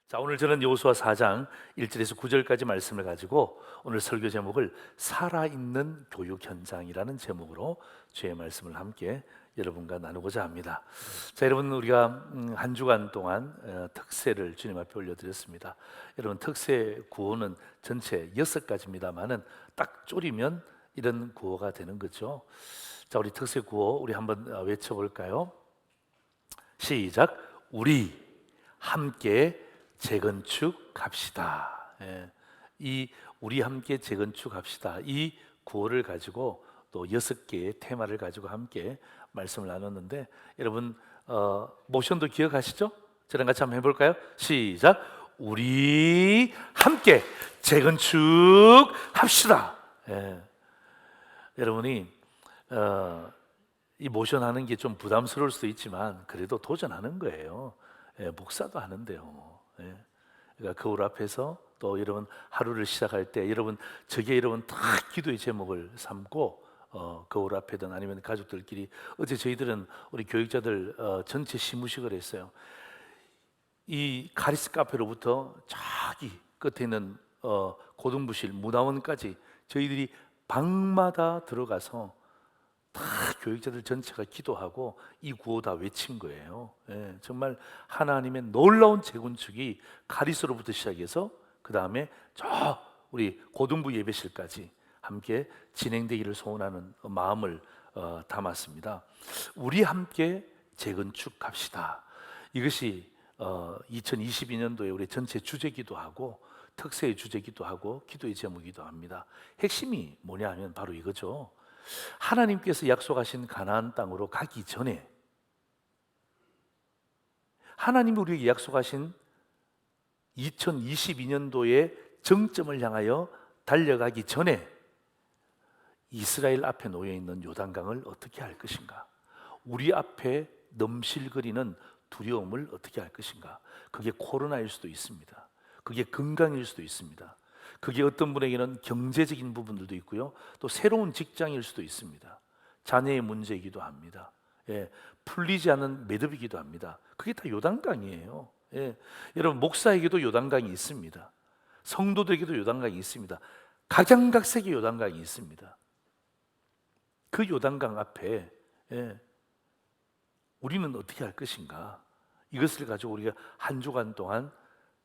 자, 오늘 저는 여호수아 4장 1절에서 9절까지 말씀을 가지고 오늘 설교 제목을 살아있는 교육 현장이라는 제목으로 주의 말씀을 함께 여러분과 나누고자 합니다. 자, 여러분, 우리가 한 주간 동안 특세를 주님 앞에 올려드렸습니다. 여러분, 특세 구호는 전체 6가지입니다만은 딱 졸이면 이런 구호가 되는 거죠. 자, 우리 특세 구호 우리 한번 외쳐볼까요? 시작. 우리 함께 재건축합시다. 이 우리 함께 재건축합시다. 이 구호를 가지고 또 6개의 테마를 가지고 함께 말씀을 나눴는데, 여러분 모션도 기억하시죠? 저랑 같이 한번 해볼까요? 시작. 우리 함께 재건축합시다. 여러분이 이 모션 하는 게 좀 부담스러울 수도 있지만 그래도 도전하는 거예요. 목사도 하는데요. 그러니까 거울 앞에서 또 여러분 하루를 시작할 때 여러분 다 기도의 제목을 삼고 거울 앞에든 아니면 가족들끼리, 어제 저희들은 우리 교육자들 전체 시무식을 했어요. 이 카리스 카페로부터 저기 끝에 있는 고등부실 문화원까지 저희들이 방마다 들어가서 다 교육자들 전체가 기도하고 이 구호 다 외친 거예요. 정말 하나님의 놀라운 재건축이 가리스로부터 시작해서 그 다음에 저 우리 고등부 예배실까지 함께 진행되기를 소원하는 마음을 담았습니다. 우리 함께 재건축합시다. 이것이 2022년도에 우리 전체 주제기도 하고 특세의 주제기도 하고 기도의 제목이기도 합니다. 핵심이 뭐냐 하면 바로 이거죠. 하나님께서 약속하신 가나안 땅으로 가기 전에, 하나님이 우리에게 약속하신 2022년도의 정점을 향하여 달려가기 전에 이스라엘 앞에 놓여 있는 요단강을 어떻게 할 것인가? 우리 앞에 넘실거리는 두려움을 어떻게 할 것인가? 그게 코로나일 수도 있습니다. 그게 건강일 수도 있습니다. 그게 어떤 분에게는 경제적인 부분들도 있고요, 또 새로운 직장일 수도 있습니다. 자녀의 문제이기도 합니다. 풀리지 않는 매듭이기도 합니다. 그게 다 요단강이에요. 여러분, 목사에게도 요단강이 있습니다. 성도들에게도 요단강이 있습니다. 각양각색의 요단강이 있습니다. 그 요단강 앞에 우리는 어떻게 할 것인가? 이것을 가지고 우리가 한 주간 동안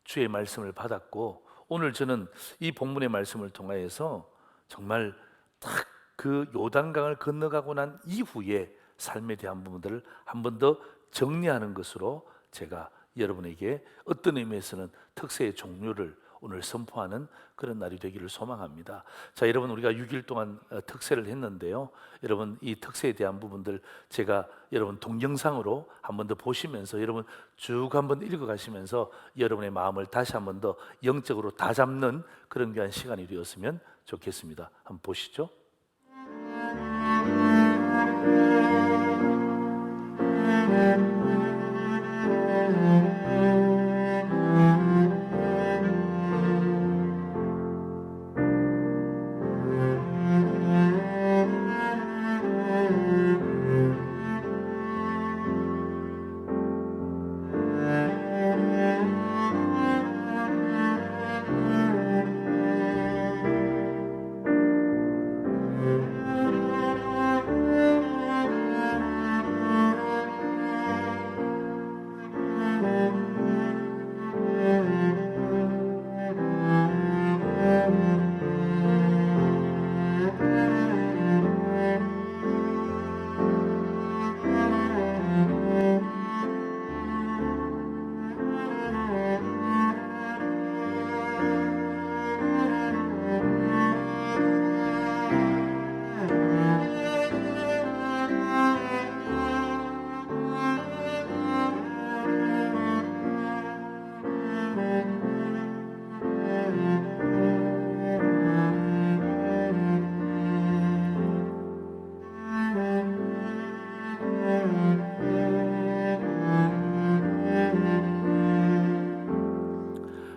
주의 말씀을 받았고, 오늘 저는 이 본문의 말씀을 통하여서 정말 딱 그 요단강을 건너가고 난 이후에 삶에 대한 부분들을 한 번 더 정리하는 것으로 제가 여러분에게 어떤 의미에서는 특세의 종료를 오늘 선포하는 그런 날이 되기를 소망합니다. 자, 여러분, 우리가 6일 동안 특세를 했는데요, 여러분 이 특세에 대한 부분들 제가 여러분 동영상으로 한 번 더 보시면서 여러분 쭉 한번 읽어가시면서 여러분의 마음을 다시 한 번 더 영적으로 다잡는 그런 귀한 시간이 되었으면 좋겠습니다. 한번 보시죠.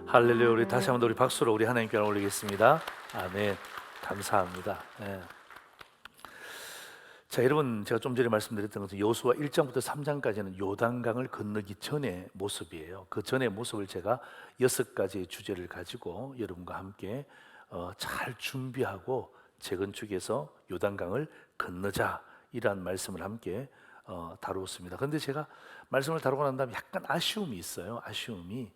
할렐루야. 우리 다시 한번 우리 박수로 우리 하나님께 올리겠습니다. 아멘. 감사합니다. 자, 여러분, 제가 좀 전에 말씀드렸던 것은 여호수아 1장부터 3장까지는 요단강을 건너기 전의 모습이에요. 그 전의 모습을 제가 6가지의 주제를 가지고 여러분과 함께 잘 준비하고 재건축해서 요단강을 건너자, 이러한 말씀을 함께 다루었습니다. 그런데 제가 말씀을 다루고 난 다음에 약간 아쉬움이 있어요. 아쉬움이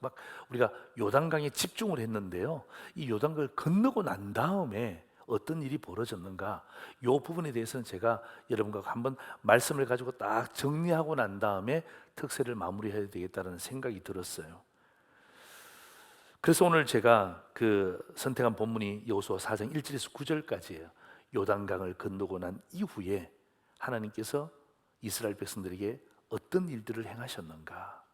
막 우리가 요단강에 집중을 했는데요, 이 요단강을 건너고 난 다음에 어떤 일이 벌어졌는가, 이 부분에 대해서는 제가 여러분과 한번 말씀을 가지고 딱 정리하고 난 다음에 특세를 마무리해야 되겠다는 생각이 들었어요. 그래서 오늘 제가 선택한 본문이 여호수아 4장 1절에서 9절까지예요. 요단강을 건너고 난 이후에 하나님께서 이스라엘 백성들에게 어떤 일들을 행하셨는가,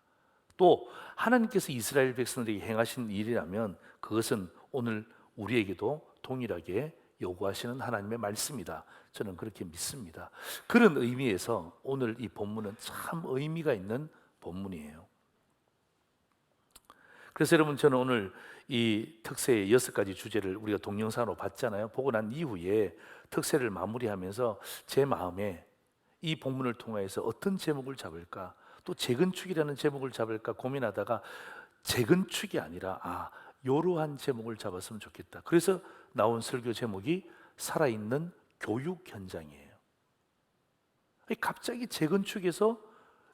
또 하나님께서 이스라엘 백성들에게 행하신 일이라면 그것은 오늘 우리에게도 동일하게 요구하시는 하나님의 말씀이다, 저는 그렇게 믿습니다. 그런 의미에서 오늘 이 본문은 참 의미가 있는 본문이에요. 그래서 여러분, 저는 오늘 이 특세의 6가지 주제를 우리가 동영상으로 봤잖아요. 보고 난 이후에 특세를 마무리하면서 제 마음에 이 본문을 통해서 어떤 제목을 잡을까, 또 재건축이라는 제목을 잡을까 고민하다가 재건축이 아니라 이러한 제목을 잡았으면 좋겠다. 그래서 나온 설교 제목이 살아있는 교육 현장이에요. 갑자기 재건축에서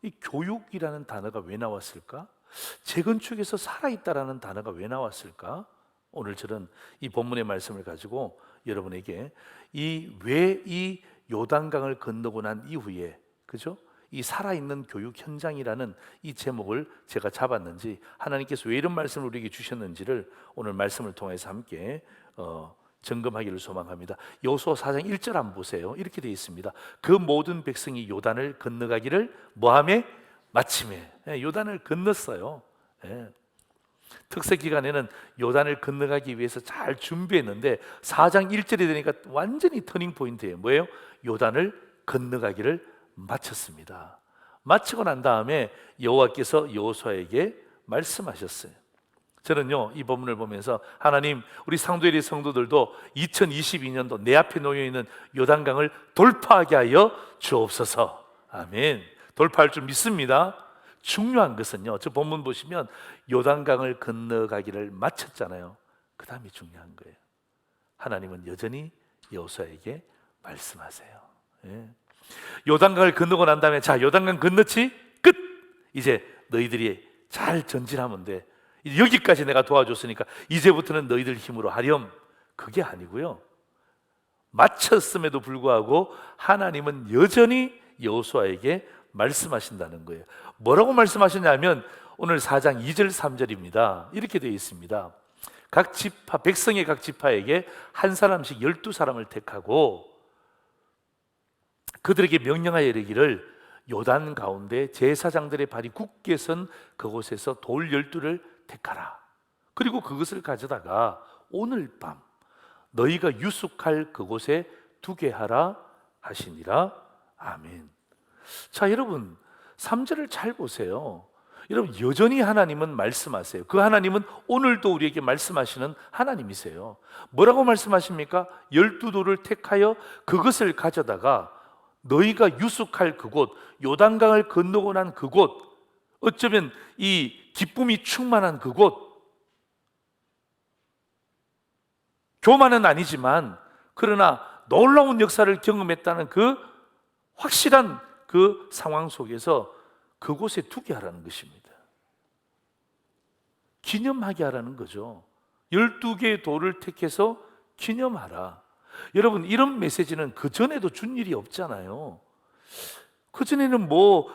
이 교육이라는 단어가 왜 나왔을까? 재건축에서 살아있다라는 단어가 왜 나왔을까? 오늘 저는 이 본문의 말씀을 가지고 여러분에게 왜 이 요단강을 건너고 난 이후에, 그죠? 이 살아있는 교육 현장이라는 이 제목을 제가 잡았는지, 하나님께서 왜 이런 말씀을 우리에게 주셨는지를 오늘 말씀을 통해서 함께 점검하기를 소망합니다. 여호수아 4장 1절 한번 보세요. 이렇게 되어 있습니다. 그 모든 백성이 요단을 건너가기를 뭐하며? 마침에. 요단을 건넜어요. 특세 기간에는 요단을 건너가기 위해서 잘 준비했는데 4장 1절이 되니까 완전히 터닝 포인트예요. 뭐예요? 요단을 건너가기를 마쳤습니다. 마치고 난 다음에 여호와께서 여호수아에게 말씀하셨어요. 저는요, 이 본문을 보면서 하나님, 우리 상도회리 성도들도 2022년도 내 앞에 놓여있는 요단강을 돌파하게 하여 주옵소서. 아멘. 돌파할 줄 믿습니다. 중요한 것은요, 저 본문 보시면 요단강을 건너가기를 마쳤잖아요. 그 다음이 중요한 거예요. 하나님은 여전히 여호수아에게 말씀하세요. 요단강을 건너고 난 다음에 자, 요단강 건너지? 끝! 이제 너희들이 잘 전진하면 돼. 여기까지 내가 도와줬으니까 이제부터는 너희들 힘으로 하렴. 그게 아니고요, 마쳤음에도 불구하고 하나님은 여전히 여호수아에게 말씀하신다는 거예요. 뭐라고 말씀하셨냐면 오늘 4장 2절 3절입니다. 이렇게 되어 있습니다. 각 지파, 백성의 각 지파에게 한 사람씩 12사람을 택하고 그들에게 명령하여 이르기를 요단 가운데 제사장들의 발이 굳게 선 그곳에서 돌 12를 택하라. 그리고 그것을 가져다가 오늘 밤 너희가 유숙할 그곳에 두게 하라 하시니라. 아멘. 자, 여러분 3절을 잘 보세요. 여러분, 여전히 하나님은 말씀하세요. 그 하나님은 오늘도 우리에게 말씀하시는 하나님이세요. 뭐라고 말씀하십니까? 12돌을 택하여 그것을 가져다가 너희가 유숙할 그곳, 요단강을 건너고 난 그곳, 어쩌면 이 기쁨이 충만한 그곳, 교만은 아니지만 그러나 놀라운 역사를 경험했다는 그 확실한 그 상황 속에서 그곳에 두게 하라는 것입니다. 기념하게 하라는 거죠. 12개의 돌을 택해서 기념하라. 여러분, 이런 메시지는 그전에도 준 일이 없잖아요. 그전에는 뭐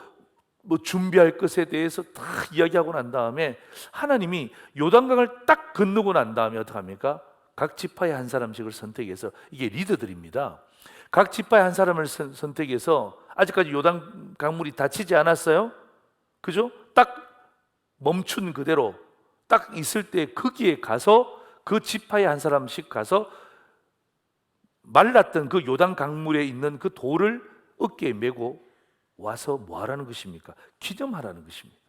준비할 것에 대해서 다 이야기하고 난 다음에 하나님이 요단강을 딱 건너고 난 다음에 어떻게 합니까? 각 지파의 한 사람씩을 선택해서, 이게 리더들입니다. 각 지파의 한 사람을 선택해서, 아직까지 요단 강물이 닫히지 않았어요. 그죠? 딱 멈춘 그대로 딱 있을 때 거기에 가서 그 지파의 한 사람씩 가서 말랐던 그 요단 강물에 있는 그 돌을 어깨에 메고 와서 뭐 하라는 것입니까? 기념하라는 것입니다.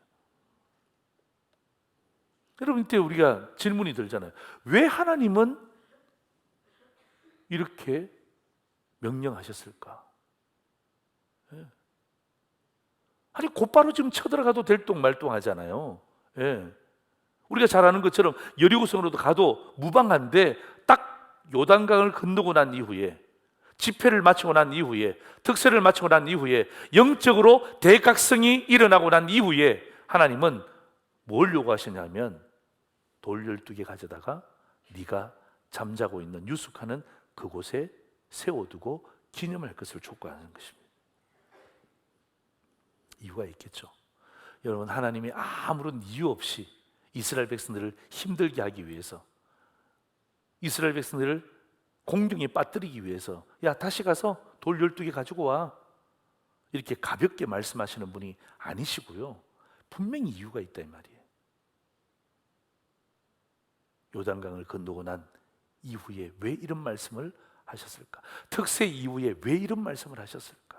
여러분, 이때 우리가 질문이 들잖아요. 왜 하나님은 이렇게 명령하셨을까? 예. 아니 곧바로 지금 쳐들어가도 될똥말똥하잖아요. 예. 우리가 잘 아는 것처럼 여리고성으로도 가도 무방한데 딱 요단강을 건너고 난 이후에, 집회를 마치고 난 이후에, 특세를 마치고 난 이후에, 영적으로 대각성이 일어나고 난 이후에 하나님은 뭘 요구하시냐면 돌 12개 가져다가 네가 잠자고 있는 유숙하는 그곳에 세워두고 기념할 것을 촉구하는 것입니다. 이유가 있겠죠. 여러분, 하나님이 아무런 이유 없이 이스라엘 백성들을 힘들게 하기 위해서, 이스라엘 백성들을 공경에 빠뜨리기 위해서 야 다시 가서 돌 12개 가지고 와, 이렇게 가볍게 말씀하시는 분이 아니시고요, 분명히 이유가 있다 이 말이에요. 요단강을 건너고 난 이후에 왜 이런 말씀을 하셨을까? 특세 이후에 왜 이런 말씀을 하셨을까?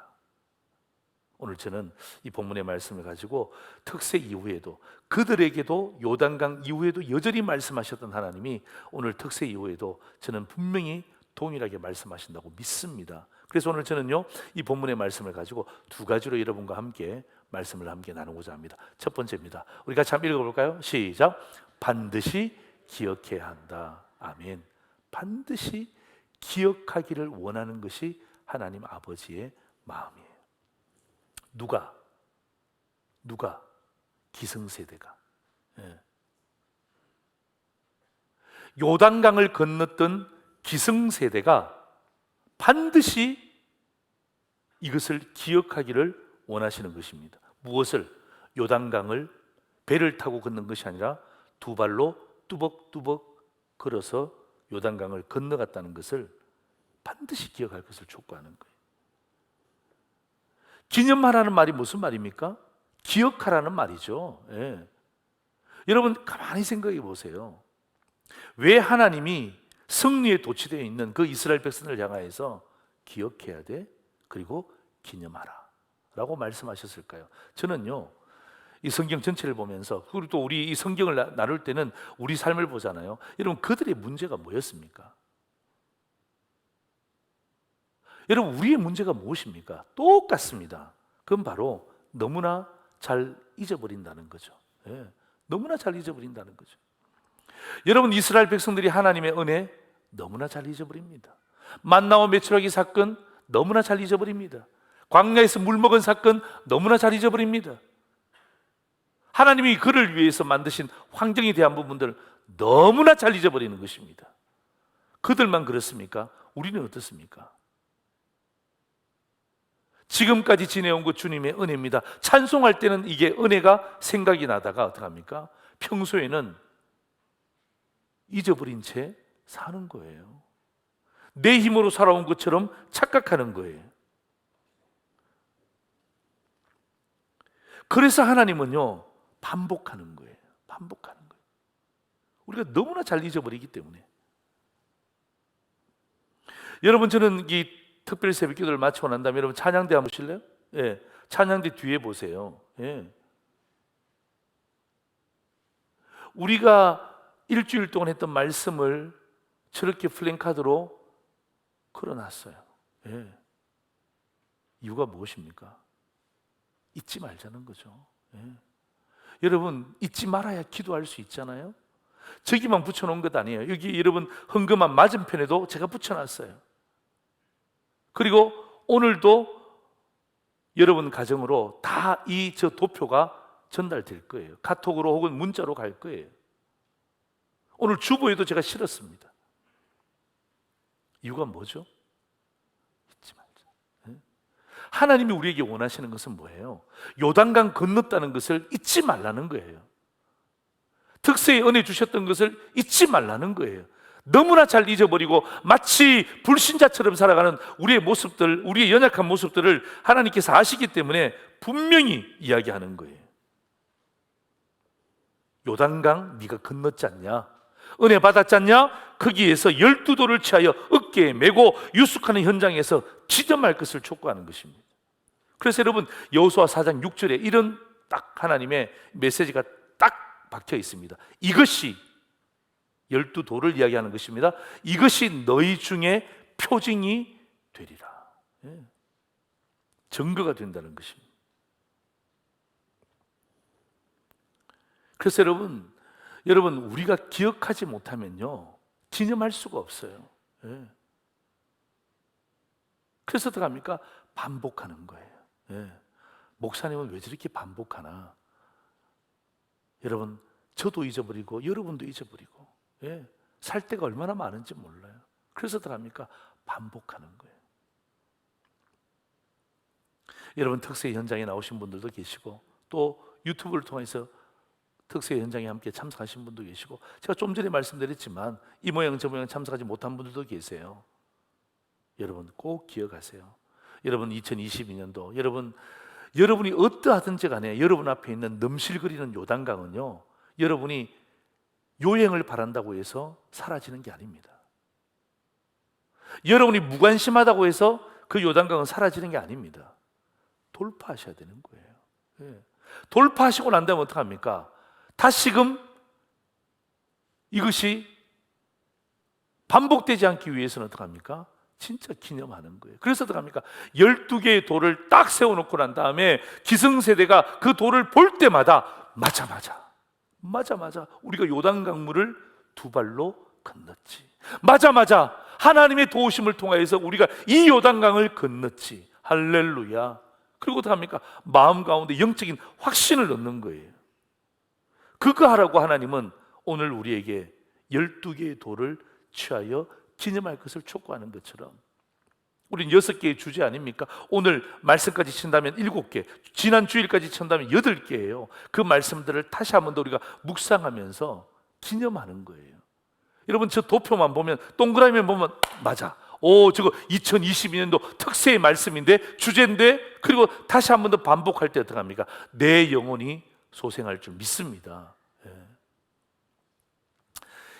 오늘 저는 이 본문의 말씀을 가지고 특세 이후에도, 그들에게도 요단강 이후에도 여전히 말씀하셨던 하나님이 오늘 특세 이후에도 저는 분명히 동일하게 말씀하신다고 믿습니다. 그래서 오늘 저는요, 이 본문의 말씀을 가지고 두 가지로 여러분과 함께 말씀을 함께 나누고자 합니다. 첫 번째입니다. 우리 같이 한번 읽어볼까요? 시작. 반드시 기억해야 한다. 아멘. 반드시 기억하기를 원하는 것이 하나님 아버지의 마음이에요. 누가? 기성세대가. 예. 요단강을 건넜던 기성세대가 반드시 이것을 기억하기를 원하시는 것입니다. 무엇을? 요단강을 배를 타고 건넌 것이 아니라 두 발로 뚜벅뚜벅 걸어서 요단강을 건너갔다는 것을 반드시 기억할 것을 촉구하는 거예요. 기념하라는 말이 무슨 말입니까? 기억하라는 말이죠. 예. 여러분 가만히 생각해 보세요. 왜 하나님이 승리에 도취되어 있는 그 이스라엘 백성을 향하여서 기억해야 돼, 그리고 기념하라 라고 말씀하셨을까요? 저는요, 이 성경 전체를 보면서, 그리고 또 우리 이 성경을 나눌 때는 우리 삶을 보잖아요. 여러분, 그들의 문제가 뭐였습니까? 여러분, 우리의 문제가 무엇입니까? 똑같습니다. 그건 바로 너무나 잘 잊어버린다는 거죠. 예, 너무나 잘 잊어버린다는 거죠. 여러분, 이스라엘 백성들이 하나님의 은혜 너무나 잘 잊어버립니다. 만나와 메추라기 사건 너무나 잘 잊어버립니다. 광야에서 물 먹은 사건 너무나 잘 잊어버립니다. 하나님이 그를 위해서 만드신 환경에 대한 부분들을 너무나 잘 잊어버리는 것입니다. 그들만 그렇습니까? 우리는 어떻습니까? 지금까지 지내온 것 주님의 은혜입니다. 찬송할 때는 이게 은혜가 생각이 나다가 어떡합니까? 평소에는 잊어버린 채 사는 거예요. 내 힘으로 살아온 것처럼 착각하는 거예요. 그래서 하나님은요, 반복하는 거예요. 반복하는 거예요. 우리가 너무나 잘 잊어버리기 때문에. 여러분, 저는 이 특별 새벽 기도를 마치고 난 다음에 여러분 찬양대 한번 보실래요? 예, 찬양대 뒤에 보세요. 예. 우리가 일주일 동안 했던 말씀을 저렇게 플랜카드로 걸어놨어요. 예. 이유가 무엇입니까? 잊지 말자는 거죠. 예. 여러분, 잊지 말아야 기도할 수 있잖아요. 저기만 붙여놓은 것 아니에요. 여기 여러분 헌금한 맞은편에도 제가 붙여놨어요. 그리고 오늘도 여러분 가정으로 다 이 저 도표가 전달될 거예요. 카톡으로 혹은 문자로 갈 거예요. 오늘 주보에도 제가 실었습니다. 이유가 뭐죠? 잊지 말자. 하나님이 우리에게 원하시는 것은 뭐예요? 요단강 건넜다는 것을 잊지 말라는 거예요. 특세의 은혜 주셨던 것을 잊지 말라는 거예요. 너무나 잘 잊어버리고 마치 불신자처럼 살아가는 우리의 모습들, 우리의 연약한 모습들을 하나님께서 아시기 때문에 분명히 이야기하는 거예요. 요단강 네가 건넜지 않냐? 은혜 받았지 않냐? 거기에서 12돌을 취하여 어깨에 메고 유숙하는 현장에서 지점할 것을 촉구하는 것입니다. 그래서 여러분, 여호수아 4장 6절에 이런 딱 하나님의 메시지가 딱 박혀 있습니다. 이것이 12돌을 이야기하는 것입니다. 이것이 너희 중에 표징이 되리라. 예. 증거가 된다는 것입니다. 그래서 여러분 우리가 기억하지 못하면요 기념할 수가 없어요. 예. 그래서 어떻게 합니까? 반복하는 거예요. 예. 목사님은 왜 저렇게 반복하나? 여러분 저도 잊어버리고 여러분도 잊어버리고 예. 살 때가 얼마나 많은지 몰라요. 그래서 어떻게 합니까? 반복하는 거예요. 여러분 특세 현장에 나오신 분들도 계시고 또 유튜브를 통해서 특세 현장에 함께 참석하신 분도 계시고 제가 좀 전에 말씀드렸지만 이 모양 저 모양 참석하지 못한 분들도 계세요. 여러분 꼭 기억하세요. 여러분 2022년도 여러분이 어떠하든지 간에 여러분 앞에 있는 넘실거리는 요단강은요 여러분이 요행을 바란다고 해서 사라지는 게 아닙니다. 여러분이 무관심하다고 해서 그 요단강은 사라지는 게 아닙니다. 돌파하셔야 되는 거예요. 예. 돌파하시고 난 다음에 어떡합니까? 다시금 이것이 반복되지 않기 위해서는 어떡합니까? 진짜 기념하는 거예요. 그래서 어떡합니까? 12개의 돌을 딱 세워놓고 난 다음에 기성세대가 그 돌을 볼 때마다 맞아 우리가 요단강물을 두 발로 건넜지. 맞아 하나님의 도우심을 통하여서 우리가 이 요단강을 건넜지. 할렐루야. 그리고 어떡합니까? 마음 가운데 영적인 확신을 얻는 거예요. 그거 하라고 하나님은 오늘 우리에게 12개의 돌을 취하여 기념할 것을 촉구하는 것처럼 우린 6개의 주제 아닙니까? 오늘 말씀까지 친다면 7개, 지난 주일까지 친다면 8개예요. 그 말씀들을 다시 한 번 더 우리가 묵상하면서 기념하는 거예요. 여러분 저 도표만 보면 동그라미만 보면 맞아. 저거 2022년도 특세의 말씀인데 주제인데 그리고 다시 한 번 더 반복할 때 어떻게 합니까? 내 영혼이 소생할 줄 믿습니다.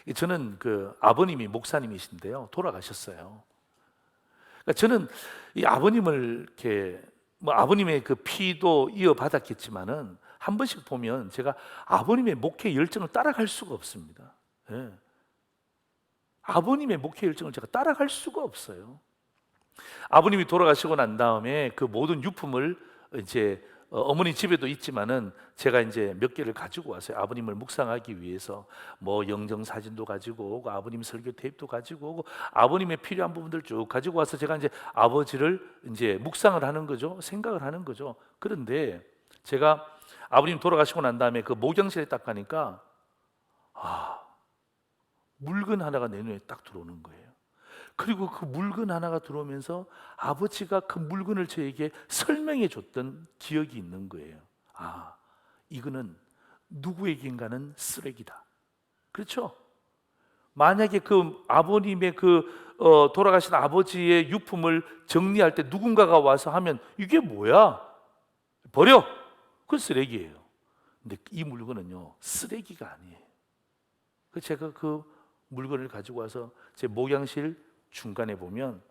예. 저는 그 아버님이 목사님이신데요 돌아가셨어요. 그러니까 저는 이 아버님을 이렇게 아버님의 그 피도 이어받았겠지만은 한 번씩 보면 제가 아버님의 목회 열정을 따라갈 수가 없습니다. 예. 아버님의 목회 열정을 제가 따라갈 수가 없어요. 아버님이 돌아가시고 난 다음에 그 모든 유품을 이제 어머니 집에도 있지만은 제가 이제 몇 개를 가지고 왔어요. 아버님을 묵상하기 위해서 뭐 영정 사진도 가지고 오고 아버님 설교 테이프도 가지고 오고 아버님의 필요한 부분들 쭉 가지고 와서 제가 이제 아버지를 이제 묵상을 하는 거죠. 생각을 하는 거죠. 그런데 제가 아버님 돌아가시고 난 다음에 그 목욕실에 딱 가니까 물건 하나가 내 눈에 딱 들어오는 거예요. 그리고 그 물건 하나가 들어오면서 아버지가 그 물건을 저에게 설명해 줬던 기억이 있는 거예요. 이거는 누구에겐가는 쓰레기다. 그렇죠? 만약에 그 아버님의 돌아가신 아버지의 유품을 정리할 때 누군가가 와서 하면 이게 뭐야? 버려! 그건 쓰레기예요. 근데 이 물건은요 쓰레기가 아니에요. 그래서 제가 그 물건을 가지고 와서 제 목양실 중간에 보면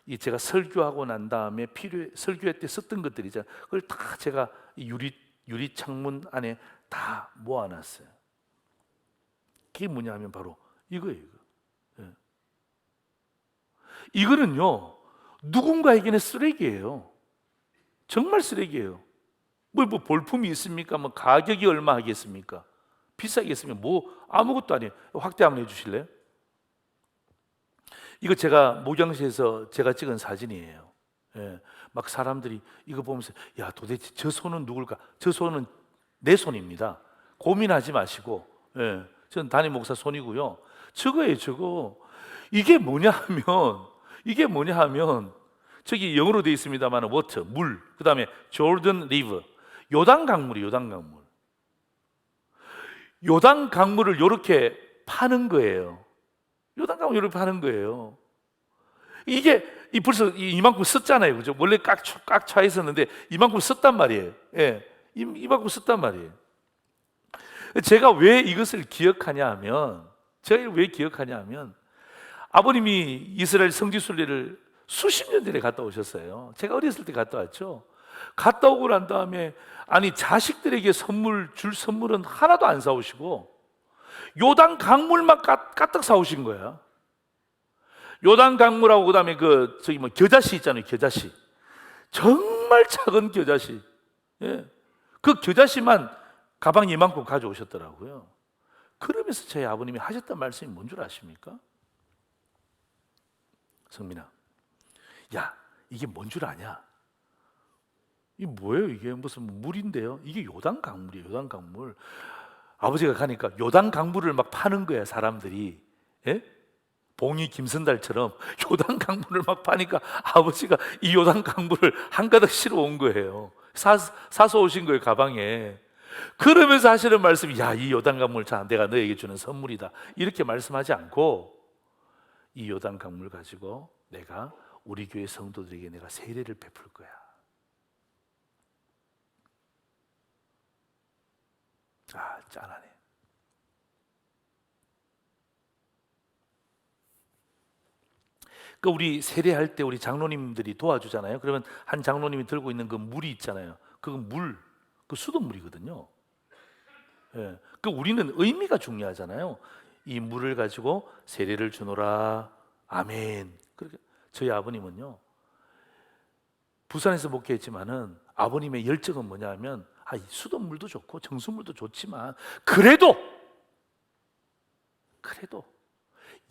이 제가 설교하고 난 다음에 설교회 때 썼던 것들 있잖아요. 그걸 다 제가 유리 창문 안에 다 모아놨어요. 그게 뭐냐면 바로 이거예요. 예. 이거는요 누군가에게는 쓰레기예요. 정말 쓰레기예요. 뭐 볼품이 있습니까? 뭐 가격이 얼마 하겠습니까? 비싸겠으면 뭐 아무것도 아니에요. 확대 한번 해주실래요? 이거 제가 목양실에서 제가 찍은 사진이에요. 예, 막 사람들이 이거 보면서 야 도대체 저 손은 누굴까? 저 손은 내 손입니다. 고민하지 마시고 저는 담임 목사 손이고요. 저거예요 저거. 이게 뭐냐 하면 저기 영어로 되어 있습니다만 워터, 물, 그 다음에 조던 리버, 요단 강물이에요. 요단 강물을 이렇게 파는 거예요. 요단 강물 이렇게 파는 거예요. 이게 벌써 이만큼 썼잖아요, 그죠? 원래 꽉 차 있었는데 이만큼 썼단 말이에요. 예, 이만큼 썼단 말이에요. 제가 왜 이것을 기억하냐 하면 아버님이 이스라엘 성지순례를 수십 년 전에 갔다 오셨어요. 제가 어렸을 때 갔다 왔죠. 갔다 오고 난 다음에 자식들에게 줄 선물은 하나도 안 사오시고 요단 강물만 가득 사오신 거야. 요단 강물하고 그다음에 저기 겨자씨 있잖아요. 겨자씨. 정말 작은 겨자씨. 예. 그 겨자씨만 가방 이만큼 가져오셨더라고요. 그러면서 저희 아버님이 하셨던 말씀이 뭔 줄 아십니까? 성민아, 야, 이게 뭔 줄 아냐? 이게 뭐예요? 이게 무슨 물인데요? 이게 요단 강물이에요. 요단 강물. 아버지가 가니까 요단 강물을 막 파는 거야, 사람들이. 예? 봉이 김선달처럼 요단 강물을 막 파니까 아버지가 이 요단 강물을 한가득 실어 온 거예요. 사서 오신 거예요, 가방에. 그러면서 하시는 말씀이, 야, 이 요단 강물 자, 내가 너에게 주는 선물이다. 이렇게 말씀하지 않고, 이 요단 강물 가지고 내가 우리 교회 성도들에게 내가 세례를 베풀 거야. 아, 짠하네. 그 우리 세례할 때 우리 장로님들이 도와주잖아요. 그러면 한 장로님이 들고 있는 그 물이 있잖아요. 그건 그 수돗물이거든요. 예. 그 우리는 의미가 중요하잖아요. 이 물을 가지고 세례를 주노라. 아멘. 그렇게 저희 아버님은요, 부산에서 목회했지만은 아버님의 열정은 뭐냐면, 이 수돗물도 좋고 정수물도 좋지만 그래도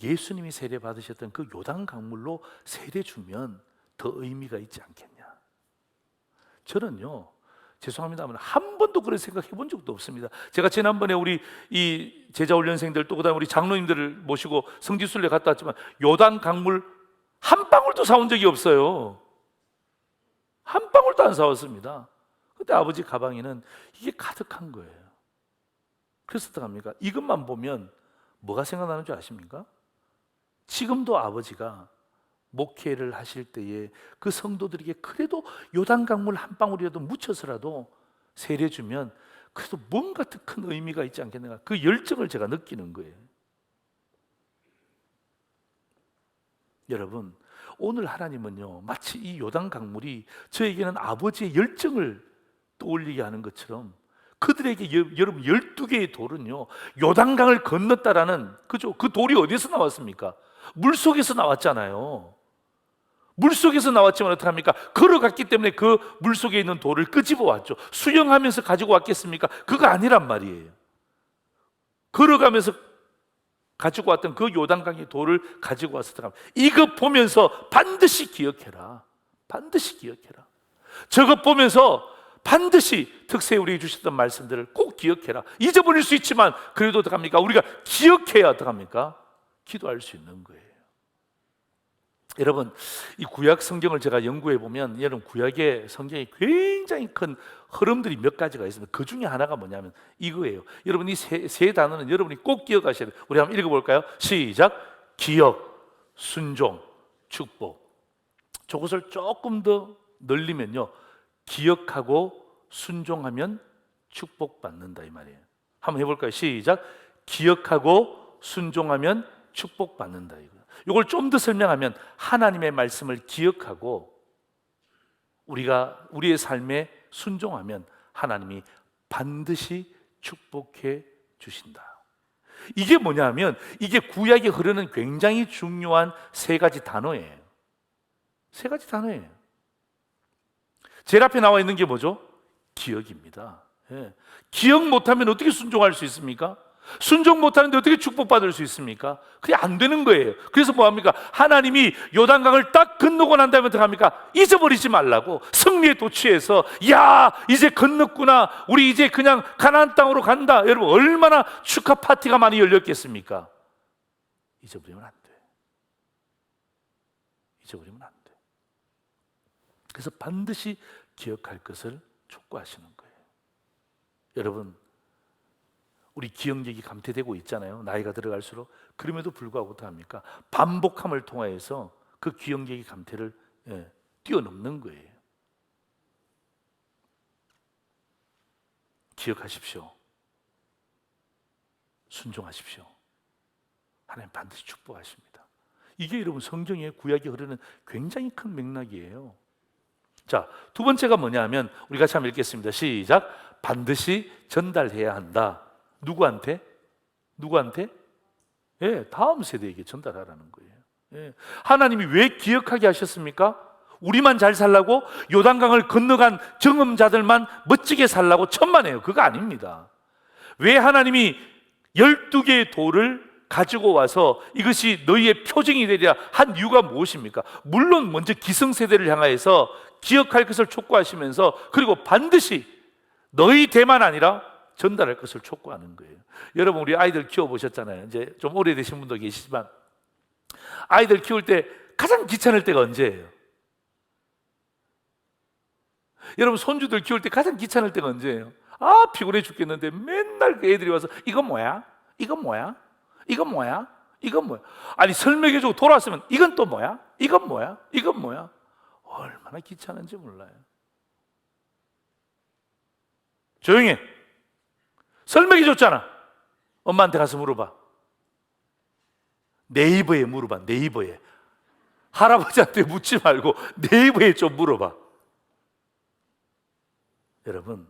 예수님이 세례 받으셨던 그 요단 강물로 세례 주면 더 의미가 있지 않겠냐. 저는요, 죄송합니다만 한 번도 그런 생각 해본 적도 없습니다. 제가 지난번에 우리 이 제자 훈련생들 또 그다음에 우리 장로님들을 모시고 성지순례 갔다 왔지만 요단 강물 한 방울도 사온 적이 없어요. 한 방울도 안 사왔습니다. 그때 아버지 가방에는 이게 가득한 거예요. 그래서 어떡합니까? 이것만 보면 뭐가 생각나는 줄 아십니까? 지금도 아버지가 목회를 하실 때에 그 성도들에게 그래도 요단 강물 한 방울이라도 묻혀서라도 세례 주면 그래도 뭔가 더 큰 의미가 있지 않겠는가, 그 열정을 제가 느끼는 거예요. 여러분, 오늘 하나님은요, 마치 이 요단 강물이 저에게는 아버지의 열정을 떠올리게 하는 것처럼 그들에게 여러분 12개의 돌은요, 요단강을 건넜다라는, 그죠? 그 돌이 어디서 나왔습니까? 물속에서 나왔잖아요. 물속에서 나왔지만 어떡합니까? 걸어갔기 때문에 그 물속에 있는 돌을 끄집어 왔죠. 수영하면서 가지고 왔겠습니까? 그거 아니란 말이에요. 걸어가면서 가지고 왔던 그 요단강의 돌을 가지고 왔었다. 이거 보면서 반드시 기억해라. 반드시 기억해라. 저것 보면서 반드시 특세 우리에게 주셨던 말씀들을 꼭 기억해라. 잊어버릴 수 있지만 그래도 어떡합니까? 우리가 기억해야 어떡합니까? 기도할 수 있는 거예요. 여러분, 이 구약 성경을 제가 연구해 보면, 여러분 구약의 성경에 굉장히 큰 흐름들이 몇 가지가 있습니다. 그 중에 하나가 뭐냐면 이거예요. 여러분, 이 세 단어는 여러분이 꼭 기억하셔야 돼요. 우리 한번 읽어볼까요? 시작. 기억, 순종, 축복. 저것을 조금 더 늘리면요, 기억하고 순종하면 축복받는다, 이 말이에요. 한번 해볼까요? 시작. 기억하고 순종하면 축복받는다, 이거. 이걸 좀 더 설명하면, 하나님의 말씀을 기억하고 우리가 우리의 삶에 순종하면 하나님이 반드시 축복해 주신다. 이게 뭐냐면, 이게 구약에 흐르는 굉장히 중요한 세 가지 단어예요. 세 가지 단어예요. 제일 앞에 나와 있는 게 뭐죠? 기억입니다. 예. 기억 못하면 어떻게 순종할 수 있습니까? 순종 못하는데 어떻게 축복받을 수 있습니까? 그게 안 되는 거예요. 그래서 뭐합니까? 하나님이 요단강을 딱 건너고 난 다음에 어떡합니까? 잊어버리지 말라고, 승리에 도취해서, 야, 이제 건넜구나, 우리 이제 그냥 가나안 땅으로 간다. 여러분, 얼마나 축하 파티가 많이 열렸겠습니까? 잊어버리면 안 돼. 잊어버리면 안 돼. 그래서 반드시 기억할 것을 촉구하시는 거예요. 여러분, 우리 기억력이 감퇴되고 있잖아요. 나이가 들어갈수록. 그럼에도 불구하고 어떡합니까? 반복함을 통하여서 그 기억력의 감퇴를 뛰어넘는 거예요. 기억하십시오. 순종하십시오. 하나님 반드시 축복하십니다. 이게 여러분 성경의 구약에 흐르는 굉장히 큰 맥락이에요. 자, 두 번째가 뭐냐면, 우리 같이 한번 읽겠습니다. 시작. 반드시 전달해야 한다. 누구한테? 누구한테? 예, 다음 세대에게 전달하라는 거예요. 예. 하나님이 왜 기억하게 하셨습니까? 우리만 잘 살라고, 요단강을 건너간 정음자들만 멋지게 살라고 천만에요. 그거 아닙니다. 왜 하나님이 12개의 돌을 가지고 와서 이것이 너희의 표징이 되리라 한 이유가 무엇입니까? 물론 먼저 기성세대를 향하여서 기억할 것을 촉구하시면서, 그리고 반드시 너희 대만 아니라 전달할 것을 촉구하는 거예요. 여러분, 우리 아이들 키워보셨잖아요. 이제 좀 오래되신 분도 계시지만, 아이들 키울 때 가장 귀찮을 때가 언제예요? 여러분, 손주들 키울 때 가장 귀찮을 때가 언제예요? 아, 피곤해 죽겠는데 맨날 그 애들이 와서 이건 뭐야? 이건 뭐야? 이건 뭐야? 이건 뭐야? 아니, 설명해주고 돌아왔으면 이건 또 뭐야? 이건 뭐야? 이건 뭐야? 얼마나 귀찮은지 몰라요. 조용히 해. 설명해줬잖아. 엄마한테 가서 물어봐. 네이버에 물어봐. 네이버에. 할아버지한테 묻지 말고 네이버에 좀 물어봐. 여러분,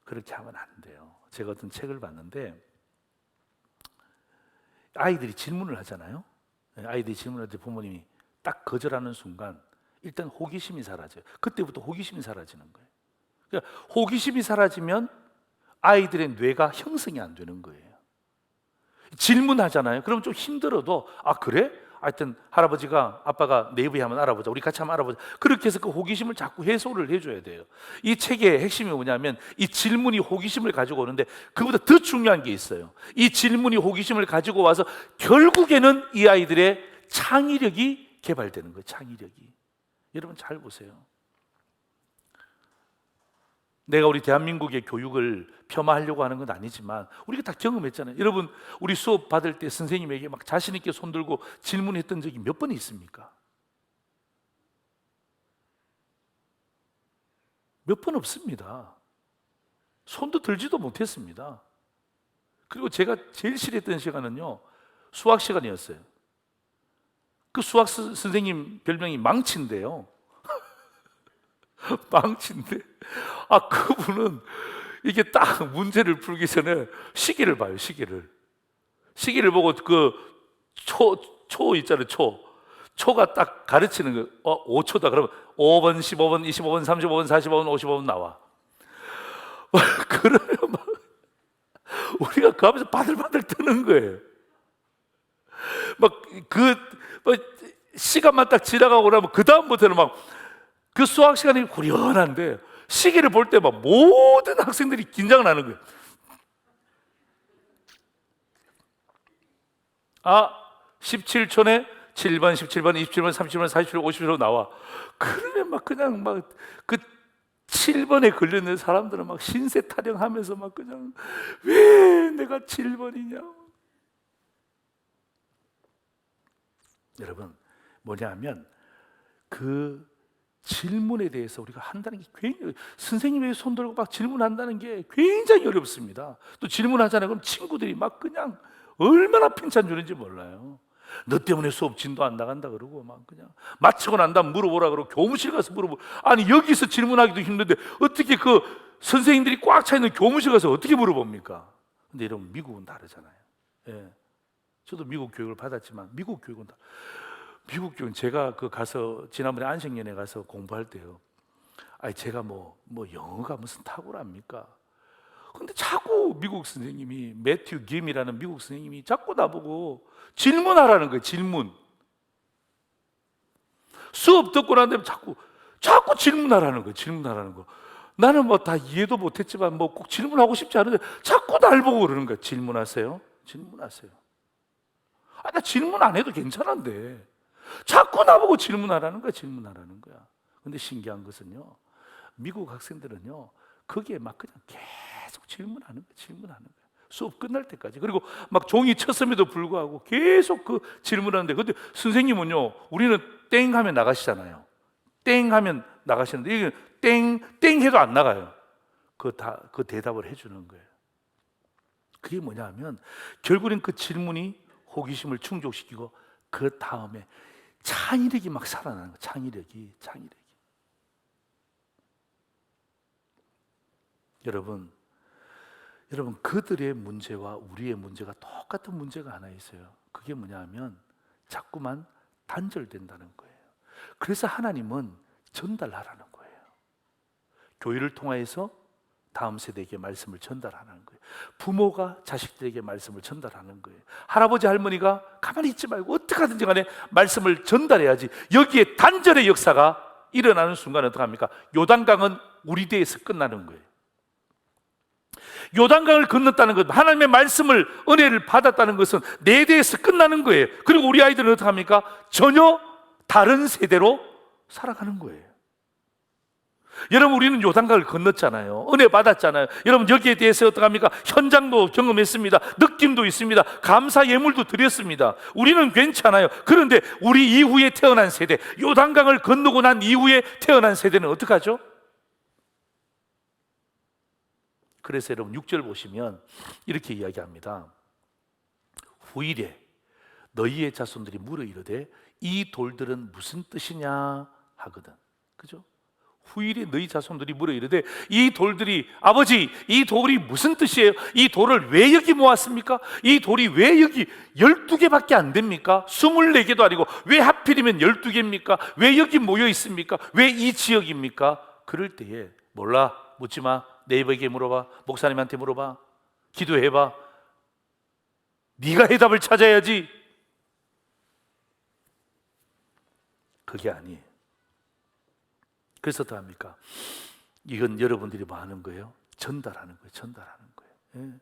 그렇게 하면 안 돼요. 제가 어떤 책을 봤는데 아이들이 질문을 하잖아요. 아이들이 질문할 때 부모님이 딱 거절하는 순간 일단 호기심이 사라져요. 그때부터 호기심이 사라지는 거예요. 그러니까 호기심이 사라지면 아이들의 뇌가 형성이 안 되는 거예요. 질문하잖아요. 그럼 좀 힘들어도, 아 그래? 하여튼 할아버지가, 아빠가 네이버에 한번 알아보자, 우리 같이 한번 알아보자, 그렇게 해서 그 호기심을 자꾸 해소를 해줘야 돼요. 이 책의 핵심이 뭐냐면 이 질문이 호기심을 가지고 오는데, 그보다 더 중요한 게 있어요. 이 질문이 호기심을 가지고 와서 결국에는 이 아이들의 창의력이 개발되는 거예요. 창의력이. 여러분 잘 보세요. 내가 우리 대한민국의 교육을 폄하하려고 하는 건 아니지만 우리가 다 경험했잖아요. 여러분, 우리 수업 받을 때 선생님에게 막 자신 있게 손 들고 질문했던 적이 몇 번 있습니까? 몇 번 없습니다. 손도 들지도 못했습니다. 그리고 제가 제일 싫어했던 시간은요, 수학 시간이었어요. 그 수학 선생님 별명이 망치인데요. 망치인데, 아, 그분은 이게 딱 문제를 풀기 전에 시계를 봐요, 시계를. 시계를 보고 그 초 있잖아요, 초가 딱 가르치는 거예요. 5초다. 그러면 5번, 15번, 25번, 35번, 45번, 55번 나와. 그러면 막 우리가 그 앞에서 바들바들 뜨는 거예요. 막 시간만 딱 지나가고 나면 그 다음부터는 막 그 수학 시간이 고련한데 시계를 볼 때 막 모든 학생들이 긴장을 하는 거예요. 아, 17초네 7번, 17번, 27번, 37번, 47번, 50번 나와. 그러면 막 그냥 막 그 7번에 걸려있는 사람들은 막 신세 타령하면서 막 그냥 왜 내가 7번이냐. 여러분, 뭐냐면 그 질문에 대해서 우리가 한다는 게 굉장히, 선생님의 손 들고 막 질문한다는 게 굉장히 어렵습니다. 또 질문하잖아요. 그럼 친구들이 막 그냥 얼마나 칭찬 주는지 몰라요. 너 때문에 수업 진도 안 나간다 그러고 막 그냥 마치고 난 다음 물어보라 그러고 교무실 가서 물어보. 아니, 여기서 질문하기도 힘든데 어떻게 그 선생님들이 꽉 차 있는 교무실 가서 어떻게 물어봅니까? 근데 여러분, 미국은 다르잖아요. 예. 저도 미국 교육을 받았지만 미국 교육은 미국 교육은 제가 그 가서 지난번에 안식년에 가서 공부할 때요. 아니, 제가 뭐 영어가 무슨 탁월합니까? 근데 자꾸 미국 선생님이, 매튜 김이라는 미국 선생님이 자꾸 나보고 질문하라는 거예요. 질문. 수업 듣고 난 다음에 자꾸 질문하라는 거예요. 질문하라는 거. 나는 뭐 다 이해도 못했지만 뭐 꼭 질문하고 싶지 않은데 자꾸 날 보고 그러는 거예요. 질문하세요. 질문하세요. 아, 나 질문 안 해도 괜찮은데 자꾸 나보고 질문하라는 거야. 질문하라는 거야. 근데 신기한 것은요, 미국 학생들은요 거기에 막 그냥 계속 질문하는 거야. 질문하는 거야. 수업 끝날 때까지. 그리고 막 종이 쳤음에도 불구하고 계속 그 질문하는데, 근데 선생님은요, 우리는 땡 하면 나가시잖아요. 땡 하면 나가시는데 이게 땡 해도 안 나가요. 그 대답을 해주는 거예요. 그게 뭐냐 하면 결국엔 그 질문이 호기심을 충족시키고 그 다음에 창의력이 막 살아나는 거예요. 창의력이. 여러분, 그들의 문제와 우리의 문제가 똑같은 문제가 하나 있어요. 그게 뭐냐 하면 자꾸만 단절된다는 거예요. 그래서 하나님은 전달하라는 거예요. 교회를 통하여서 다음 세대에게 말씀을 전달하는 거예요. 부모가 자식들에게 말씀을 전달하는 거예요. 할아버지 할머니가 가만히 있지 말고 어떻게 하든지 간에 말씀을 전달해야지. 여기에 단절의 역사가 일어나는 순간 어떻게 합니까? 요단강은 우리 대에서 끝나는 거예요. 요단강을 건넜다는 것, 하나님의 말씀을, 은혜를 받았다는 것은 내 대에서 끝나는 거예요. 그리고 우리 아이들은 어떻게 합니까? 전혀 다른 세대로 살아가는 거예요. 여러분, 우리는 요단강을 건넜잖아요. 은혜 받았잖아요. 여러분, 여기에 대해서 어떻게 합니까? 현장도 경험했습니다. 느낌도 있습니다. 감사 예물도 드렸습니다. 우리는 괜찮아요. 그런데 우리 이후에 태어난 세대, 요단강을 건너고 난 이후에 태어난 세대는 어떡하죠? 그래서 여러분 6절 보시면 이렇게 이야기합니다. 후일에 너희의 자손들이 물어 이르되 이 돌들은 무슨 뜻이냐 하거든. 그죠? 후일에 너희 자손들이 물어 이르되 이 돌들이, 아버지 이 돌이 무슨 뜻이에요? 이 돌을 왜 여기 모았습니까? 이 돌이 왜 여기 12개밖에 안 됩니까? 24개도 아니고 왜 하필이면 12개입니까? 왜 여기 모여 있습니까? 왜 이 지역입니까? 그럴 때에 몰라, 묻지 마. 네이버에게 물어봐. 목사님한테 물어봐. 기도해봐. 네가 해답을 찾아야지. 그게 아니에요. 그래서 어떡합니까? 이건 여러분들이 뭐 하는 거예요? 전달하는 거예요. 전달하는 거예요. 예.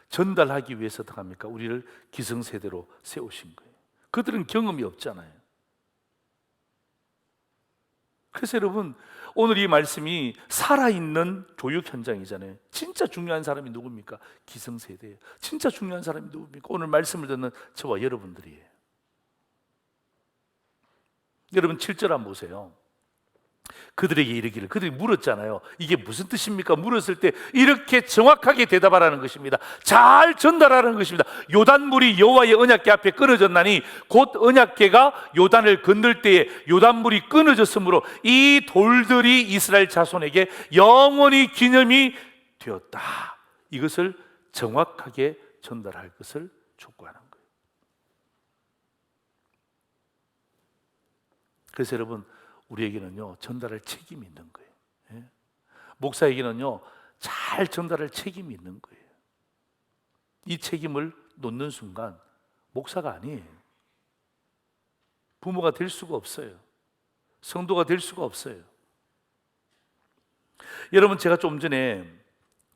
전달하기 위해서 어떡합니까? 우리를 기성세대로 세우신 거예요. 그들은 경험이 없잖아요. 그래서 여러분, 오늘 이 말씀이 살아있는 교육 현장이잖아요. 진짜 중요한 사람이 누굽니까? 기성세대예요. 진짜 중요한 사람이 누굽니까? 오늘 말씀을 듣는 저와 여러분들이에요. 여러분 7절 한번 보세요. 그들에게 이르기를, 그들이 물었잖아요. 이게 무슨 뜻입니까? 물었을 때 이렇게 정확하게 대답하라는 것입니다. 잘 전달하라는 것입니다. 요단물이 여호와의 언약궤 앞에 끊어졌나니 곧 언약궤가 요단을 건널 때에 요단물이 끊어졌으므로 이 돌들이 이스라엘 자손에게 영원히 기념이 되었다. 이것을 정확하게 전달할 것을 촉구하는 거예요. 그래서 여러분, 우리에게는요 전달할 책임이 있는 거예요. 예? 목사에게는요 잘 전달할 책임이 있는 거예요. 이 책임을 놓는 순간 목사가 아니에요. 부모가 될 수가 없어요. 성도가 될 수가 없어요. 여러분, 제가 좀 전에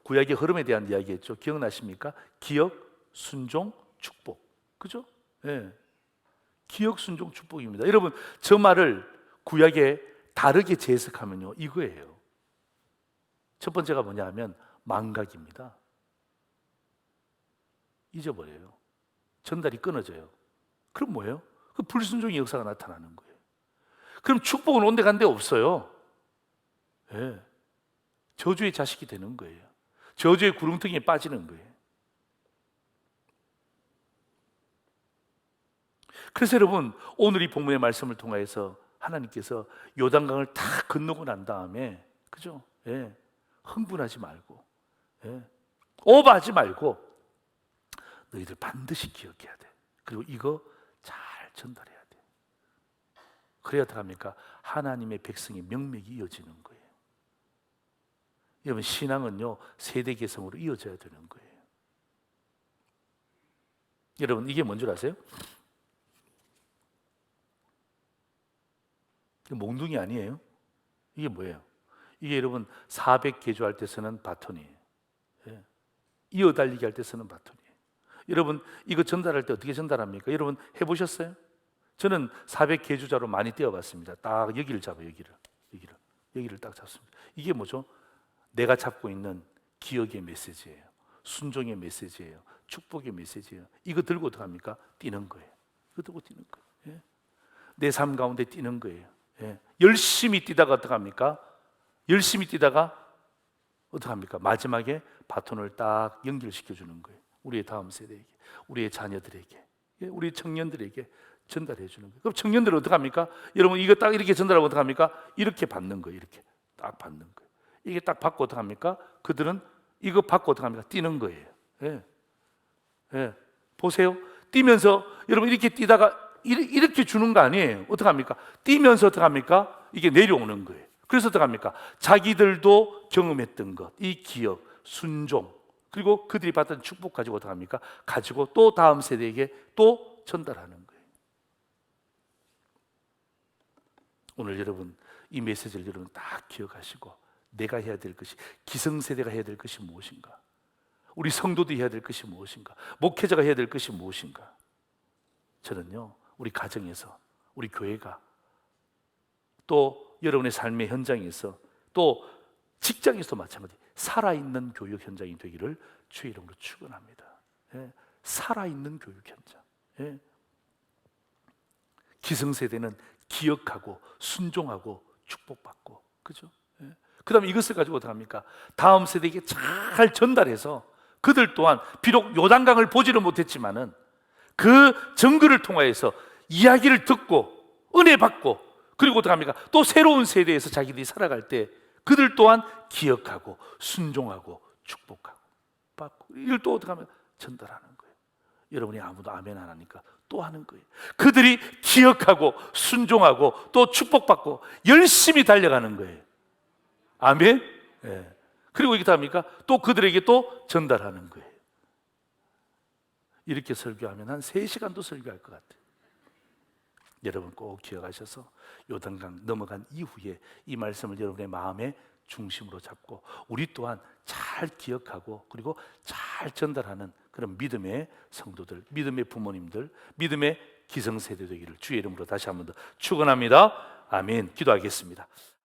구약의 흐름에 대한 이야기했죠. 기억나십니까? 기억, 순종, 축복. 그죠? 예. 기억, 순종, 축복입니다. 여러분, 저 말을 구약에 다르게 재해석하면요 이거예요. 첫 번째가 뭐냐 하면 망각입니다. 잊어버려요. 전달이 끊어져요. 그럼 뭐예요? 그 불순종의 역사가 나타나는 거예요. 그럼 축복은 온데간데 없어요. 예. 저주의 자식이 되는 거예요. 저주의 구렁텅이에 빠지는 거예요. 그래서 여러분, 오늘 이 본문의 말씀을 통하여서 하나님께서 요단강을 다 건너고 난 다음에, 그죠? 예. 흥분하지 말고, 예. 오버하지 말고 너희들 반드시 기억해야 돼. 그리고 이거 잘 전달해야 돼. 그래야 어떡합니까? 하나님의 백성의 명맥이 이어지는 거예요. 여러분, 신앙은요 세대 개성으로 이어져야 되는 거예요. 여러분, 이게 뭔 줄 아세요? 몽둥이 아니에요? 이게 뭐예요? 이게 여러분 400개조 할 때 쓰는 바톤이에요. 예. 이어달리기 할 때 쓰는 바톤이에요. 여러분, 이거 전달할 때 어떻게 전달합니까? 여러분 해보셨어요? 저는 400개조자로 많이 떼어봤습니다. 딱 여기를 잡아요. 여기를 딱 잡습니다. 이게 뭐죠? 내가 잡고 있는 기억의 메시지예요. 순종의 메시지예요. 축복의 메시지예요. 이거 들고 어떻게 합니까? 뛰는 거예요. 이거 들고 뛰는 거예요. 예. 내 삶 가운데 뛰는 거예요. 예. 열심히 뛰다가 어떻게 합니까? 열심히 뛰다가 어떻게 합니까? 마지막에 바톤을 딱 연결시켜 주는 거예요. 우리의 다음 세대에게, 우리의 자녀들에게, 예. 우리 청년들에게 전달해 주는 거예요. 그럼 청년들은 어떻게 합니까? 여러분, 이거 딱 이렇게 전달하고 어떻게 합니까? 이렇게 받는 거예요. 이렇게 딱 받는 거예요. 이게 딱 받고 어떻게 합니까? 그들은 이거 받고 어떻게 합니까? 뛰는 거예요. 예. 예. 보세요. 뛰면서 여러분 이렇게 뛰다가 이렇게 주는 거 아니에요. 어떡합니까? 뛰면서 어떡합니까? 이게 내려오는 거예요. 그래서 어떡합니까? 자기들도 경험했던 것, 이 기억, 순종, 그리고 그들이 받던 축복 가지고 어떡합니까? 가지고 또 다음 세대에게 또 전달하는 거예요. 오늘 여러분 이 메시지를 여러분 딱 기억하시고 내가 해야 될 것이, 기성세대가 해야 될 것이 무엇인가? 우리 성도들이 해야 될 것이 무엇인가? 목회자가 해야 될 것이 무엇인가? 저는요, 우리 가정에서, 우리 교회가, 또 여러분의 삶의 현장에서, 또 직장에서도 마찬가지, 살아있는 교육 현장이 되기를 주의 이름으로 축원합니다. 예, 살아있는 교육 현장. 예. 기성세대는 기억하고 순종하고 축복받고, 그죠? 예. 그 다음에 이것을 가지고 어떻게 합니까? 다음 세대에게 잘 전달해서 그들 또한 비록 요단강을 보지를 못했지만은 그 정글을 통하여서 이야기를 듣고 은혜 받고, 그리고 어떻게 합니까? 또 새로운 세대에서 자기들이 살아갈 때 그들 또한 기억하고 순종하고 축복하고 받고, 이걸 또 어떻게 하면 전달하는 거예요. 여러분이 아무도 아멘 안 하니까 또 하는 거예요. 그들이 기억하고 순종하고 또 축복받고 열심히 달려가는 거예요. 아멘. 예. 그리고 이게 답니까? 또 그들에게 또 전달하는 거예요. 이렇게 설교하면 한 3시간도 설교할 것 같아요. 여러분 꼭 기억하셔서 요단강 넘어간 이후에 이 말씀을 여러분의 마음의 중심으로 잡고 우리 또한 잘 기억하고 그리고 잘 전달하는 그런 믿음의 성도들, 믿음의 부모님들, 믿음의 기성세대 되기를 주의 이름으로 다시 한 번 더 축원합니다. 아멘. 기도하겠습니다.